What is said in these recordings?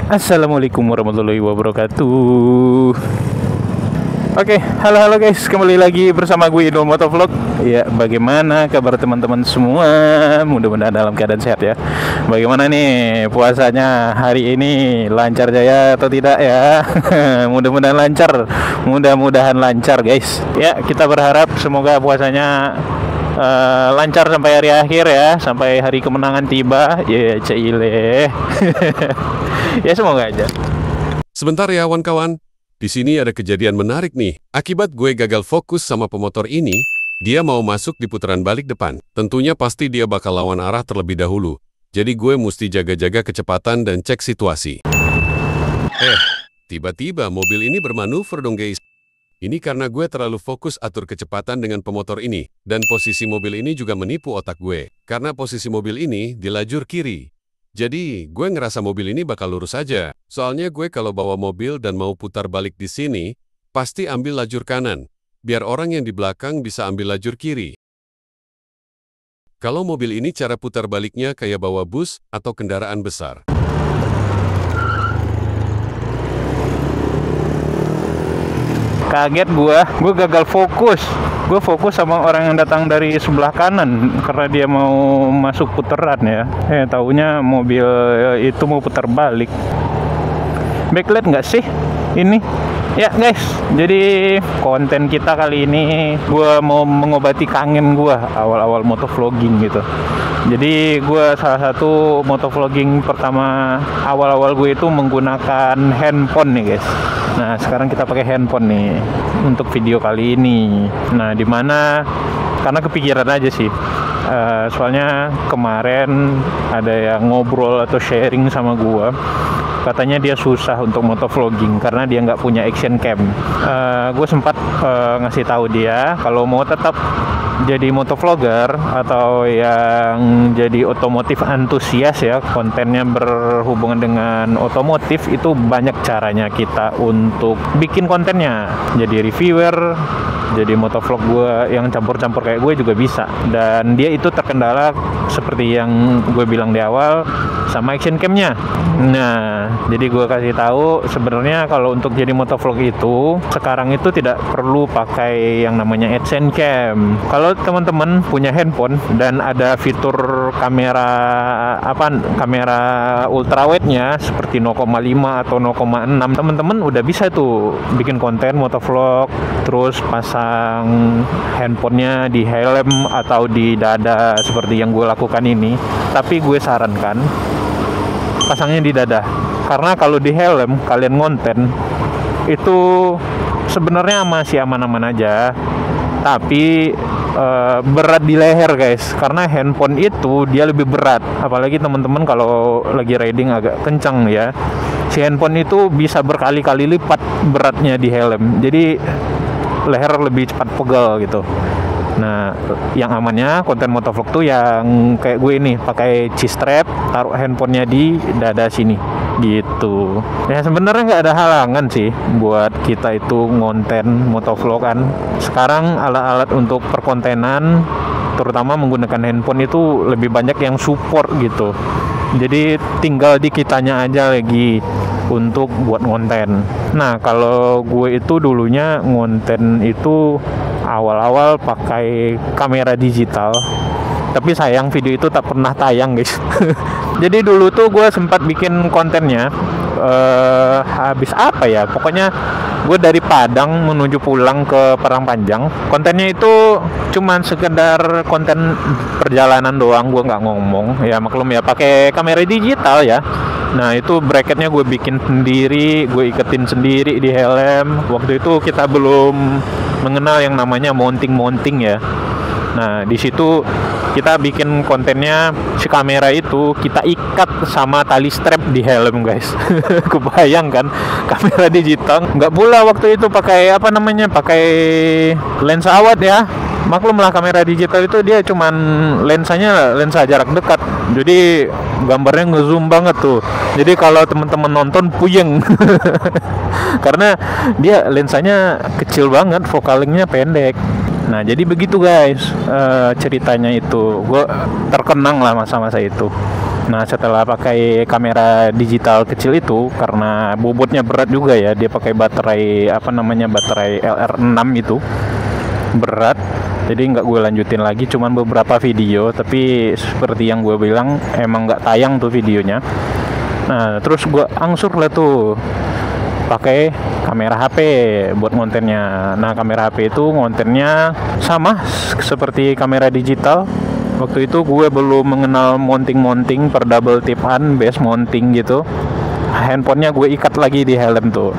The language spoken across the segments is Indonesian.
Assalamualaikum warahmatullahi wabarakatuh. Oke, halo guys, kembali lagi bersama gue Idul Motovlog. Ya, bagaimana kabar teman-teman semua? Mudah-mudahan dalam keadaan sehat ya. Bagaimana nih puasanya hari ini? Lancar jaya atau tidak ya? Mudah-mudahan lancar guys. Ya, kita berharap semoga puasanya lancar sampai hari akhir ya, sampai hari kemenangan tiba. Ya, cile. Ya, semoga aja. Sebentar ya kawan-kawan. Di sini ada kejadian menarik nih. Akibat gue gagal fokus sama pemotor ini, dia mau masuk di putaran balik depan. Tentunya pasti dia bakal lawan arah terlebih dahulu. Jadi gue mesti jaga-jaga kecepatan dan cek situasi. Tiba-tiba mobil ini bermanuver dong guys. Ini karena gue terlalu fokus atur kecepatan dengan pemotor ini. Dan posisi mobil ini juga menipu otak gue. Karena posisi mobil ini di lajur kiri. Jadi, gue ngerasa mobil ini bakal lurus aja. Soalnya gue kalau bawa mobil dan mau putar balik di sini, pasti ambil lajur kanan. Biar orang yang di belakang bisa ambil lajur kiri. Kalau mobil ini cara putar baliknya kayak bawa bus atau kendaraan besar. Kaget gue gagal fokus. Gue fokus sama orang yang datang dari sebelah kanan karena dia mau masuk putaran ya. Taunya mobil itu mau putar balik. Backlight nggak sih ini? Ya guys, jadi konten kita kali ini gue mau mengobati kangen gue awal-awal motovlogging gitu. Jadi gue salah satu motovlogging pertama awal-awal gue itu menggunakan handphone nih guys. Nah sekarang kita pakai handphone nih untuk video kali ini. Nah dimana karena kepikiran aja sih. Soalnya kemarin ada yang ngobrol atau sharing sama gue. Katanya dia susah untuk motovlogging karena dia nggak punya action cam. Gue sempat ngasih tahu dia kalau mau tetap jadi motovlogger atau yang jadi otomotif antusias ya, kontennya berhubungan dengan otomotif, itu banyak caranya kita untuk bikin kontennya. Jadi reviewer, jadi motovlog gue yang campur-campur kayak gue juga bisa. Dan dia itu terkendala seperti yang gue bilang di awal sama action cam-nya. Nah, jadi gue kasih tahu sebenarnya kalau untuk jadi motovlog itu sekarang itu tidak perlu pakai yang namanya action cam. Kalau teman-teman punya handphone dan ada fitur kamera ultrawide-nya seperti 0,5 atau 0,6, teman-teman udah bisa tuh bikin konten motovlog, terus pasang handphonenya di helm atau di dada seperti yang gue lakukan ini. Tapi gue sarankan pasangnya di dada, karena kalau di helm kalian ngonten itu sebenarnya masih aman-aman aja, tapi berat di leher guys, karena handphone itu dia lebih berat. Apalagi teman-teman kalau lagi riding agak kencang ya, si handphone itu bisa berkali-kali lipat beratnya di helm, jadi leher lebih cepat pegal gitu. Nah, yang amannya konten motovlog tuh yang kayak gue ini, pakai G-strap, taruh handphonenya di dada sini gitu. Ya sebenarnya nggak ada halangan sih buat kita itu ngonten motovlog kan. Sekarang alat-alat untuk perkontenan terutama menggunakan handphone itu lebih banyak yang support gitu. Jadi tinggal di kitanya aja lagi untuk buat ngonten. Nah, kalau gue itu dulunya ngonten itu awal-awal pakai kamera digital, tapi sayang video itu tak pernah tayang guys. Jadi dulu tuh gue sempat bikin kontennya habis apa ya, pokoknya gue dari Padang menuju pulang ke Parangpanjang. Kontennya itu cuman sekedar konten perjalanan doang, gue nggak ngomong ya, maklum ya, pakai kamera digital ya. Nah itu bracketnya gue bikin sendiri, gue iketin sendiri di helm. Waktu itu kita belum mengenal yang namanya mounting ya. Nah di situ kita bikin kontennya, si kamera itu kita ikat sama tali strap di helm guys. Kebayang kan, kamera digital nggak pula waktu itu pakai pakai lensa awet ya. Maklum lah kamera digital itu dia cuman lensanya lensa jarak dekat, jadi gambarnya ngezoom banget tuh. Jadi kalau teman-teman nonton puyeng karena dia lensanya kecil banget, focal-nya pendek. Nah jadi begitu guys ceritanya itu. Gue terkenang lah masa-masa itu. Nah, setelah pakai kamera digital kecil itu, karena bobotnya berat juga ya, dia pakai baterai baterai LR6 itu, berat. Jadi nggak gue lanjutin lagi, cuman beberapa video. Tapi seperti yang gue bilang, emang nggak tayang tuh videonya. Nah, terus gue angsur lah tuh pakai kamera HP buat kontennya. Nah, kamera HP itu kontennya sama seperti kamera digital. Waktu itu gue belum mengenal mounting per double tip-an, base mounting gitu. Handphonenya gue ikat lagi di helm tuh.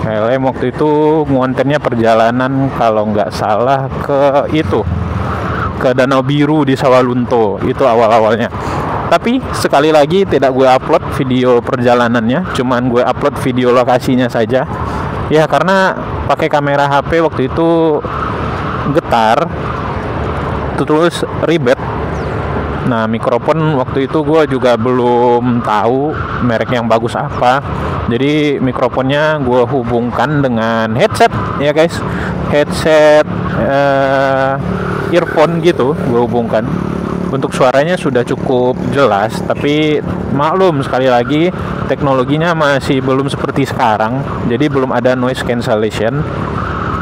Helm waktu itu kontennya perjalanan kalau nggak salah ke Danau Biru di Sawalunto. Itu awal-awalnya. Tapi sekali lagi tidak gue upload video perjalanannya, cuman gue upload video lokasinya saja. Ya karena pakai kamera HP waktu itu getar, terus ribet. Nah, mikrofon waktu itu gue juga belum tahu merek yang bagus apa. Jadi mikrofonnya gue hubungkan dengan headset ya guys, headset earphone gitu gue hubungkan. Untuk suaranya sudah cukup jelas, tapi maklum sekali lagi teknologinya masih belum seperti sekarang. Jadi belum ada noise cancellation.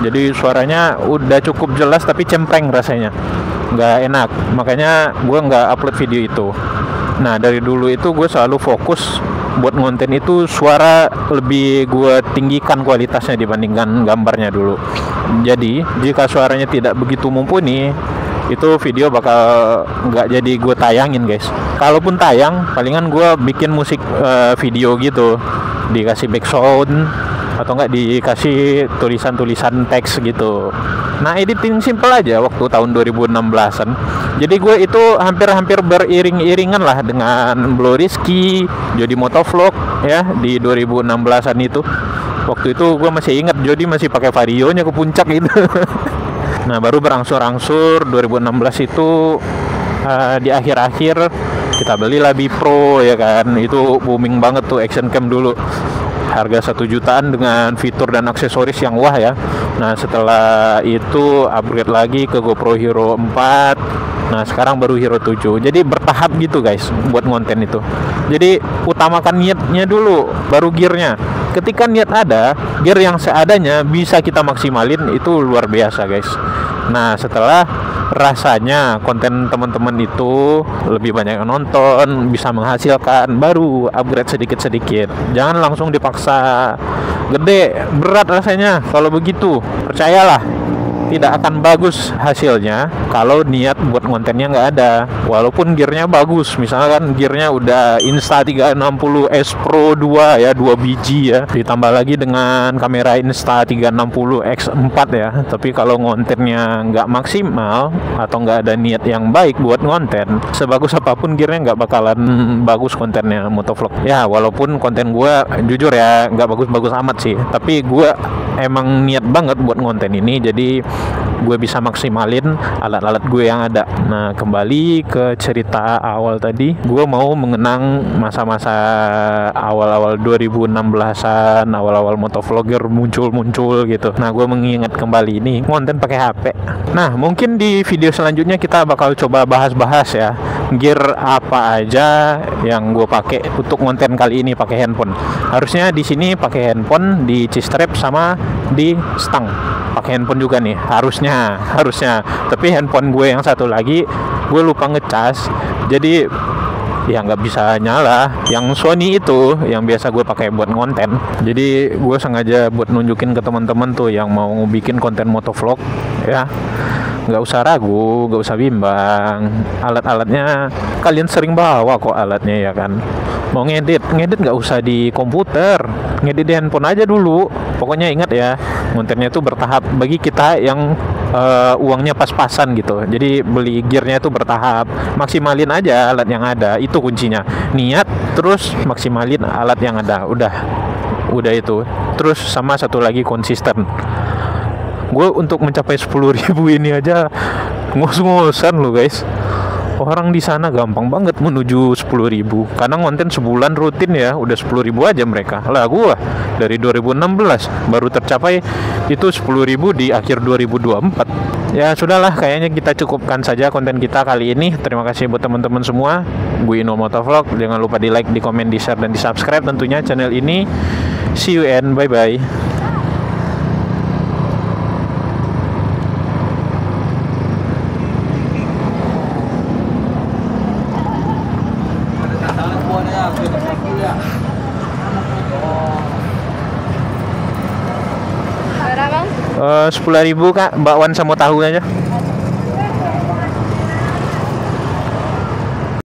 Jadi suaranya udah cukup jelas tapi cempreng rasanya, nggak enak. Makanya gue nggak upload video itu. Nah, dari dulu itu gue selalu fokus buat konten itu suara lebih gue tinggikan kualitasnya dibandingkan gambarnya dulu. Jadi jika suaranya tidak begitu mumpuni, itu video bakal nggak jadi gue tayangin guys. Kalaupun tayang, palingan gue bikin musik video gitu, dikasih background atau nggak dikasih tulisan-tulisan teks gitu. Nah, editing simple aja waktu tahun 2016an. Jadi gue itu hampir beriring-iringan lah dengan Blow Rizky, Jody Motovlog ya di 2016an itu. Waktu itu gue masih ingat Jody masih pakai Varionya ke puncak gitu. Nah, baru berangsur-angsur 2016 itu di akhir-akhir kita belilah Bipro ya kan. Itu booming banget tuh action cam dulu. Harga 1 jutaan dengan fitur dan aksesoris yang wah ya. Nah, setelah itu upgrade lagi ke GoPro Hero 4. Nah, sekarang baru Hero 7. Jadi bertahap gitu guys buat konten itu. Jadi utamakan niatnya dulu, baru gearnya. Ketika niat ada, gear yang seadanya bisa kita maksimalin, itu luar biasa guys. Nah, setelah rasanya konten teman-teman itu lebih banyak yang nonton, bisa menghasilkan, baru upgrade sedikit-sedikit. Jangan langsung dipaksa gede, berat rasanya. Kalau begitu, percayalah tidak akan bagus hasilnya kalau niat buat kontennya nggak ada. Walaupun gearnya bagus, misalkan gearnya udah Insta360S Pro 2 ya, 2 biji ya, ditambah lagi dengan kamera Insta360X4 ya. Tapi kalau kontennya nggak maksimal atau nggak ada niat yang baik buat konten, sebagus apapun gearnya nggak bakalan bagus kontennya motovlog ya. Walaupun konten gue jujur ya nggak bagus-bagus amat sih, tapi gue emang niat banget buat konten ini, jadi gue bisa maksimalin alat-alat gue yang ada. Nah, kembali ke cerita awal tadi, gue mau mengenang masa-masa awal-awal 2016an, awal-awal motovlogger muncul gitu. Nah, gue mengingat kembali ini konten pakai HP. Nah, mungkin di video selanjutnya kita bakal coba bahas-bahas ya gear apa aja yang gue pakai untuk konten kali ini pakai handphone. Harusnya di sini pakai handphone, di C-strap sama di stang pakai handphone juga nih, harusnya. Tapi handphone gue yang satu lagi gue lupa ngecas, jadi ya nggak bisa nyala. Yang Sony itu yang biasa gue pakai buat konten. Jadi gue sengaja buat nunjukin ke teman-teman tuh yang mau bikin konten motovlog ya, nggak usah ragu, nggak usah bimbang. Alat-alatnya kalian sering bawa kok alatnya ya kan. Mau ngedit nggak usah di komputer, ngedit di handphone aja dulu. Pokoknya ingat ya, kontennya itu bertahap. Bagi kita yang uangnya pas-pasan gitu, jadi beli gearnya itu bertahap. Maksimalin aja alat yang ada, itu kuncinya. Niat terus maksimalin alat yang ada. Udah itu. Terus sama satu lagi, konsisten. Gue untuk mencapai 10.000 ini aja ngos-ngosan loh guys. Orang di sana gampang banget menuju 10.000. Karena konten sebulan rutin ya, udah 10.000 aja mereka. Lah gua dari 2016 baru tercapai itu 10.000 di akhir 2024. Ya sudahlah, kayaknya kita cukupkan saja konten kita kali ini. Terima kasih buat teman-teman semua. Gue Ino Motovlog. Jangan lupa di like, di komen, di share, dan di subscribe tentunya channel ini. See you and bye bye. Berapa bang? 10.000 kak, bakwan sama tahu aja.